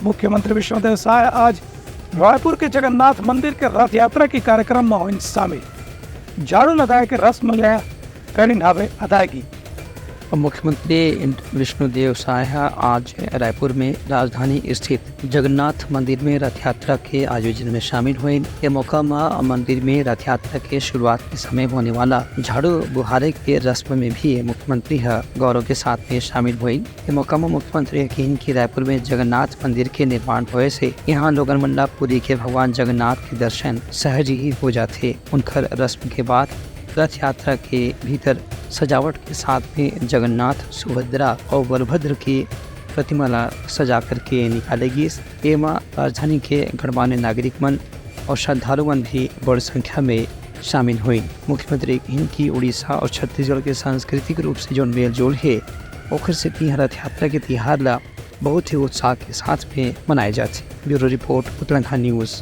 मुख्यमंत्री विष्णुदेव साय आज रायपुर के जगन्नाथ मंदिर के रथ यात्रा के कार्यक्रम में हुई शामिल। झाड़ू लगाए के रस्म में कड़ी नावे अदायगी। मुख्यमंत्री विष्णुदेव साय आज रायपुर में राजधानी स्थित जगन्नाथ मंदिर में रथ यात्रा के आयोजन में शामिल हुए। ये मौका में मंदिर में रथ यात्रा के शुरुआत के समय होने वाला झाड़ू बुहारे के रस्म में भी मुख्यमंत्री गौरव के साथ में शामिल हुए। ये मौका में मुख्यमंत्री कहीं कि रायपुर में जगन्नाथ मंदिर के निर्माण होने से यहाँ लोगन मंडा पुरी के भगवान जगन्नाथ के दर्शन सहज ही हो जाते। उनकर रस्म के बाद रथ यात्रा के भीतर सजावट के साथ में जगन्नाथ, सुभद्रा और बलभद्र की प्रतिमा सजा करके निकालेगी। एवं राजधानी के गणमान्य नागरिक मन और श्रद्धालुमन भी बड़ी संख्या में शामिल हुई। मुख्यमंत्री इनकी उड़ीसा और छत्तीसगढ़ के सांस्कृतिक रूप से जो मेल जोल है ओखर से रथ यात्रा के तिहार ला बहुत ही उत्साह के साथ में मनाए जाते। Bureau report Uttarakhand news.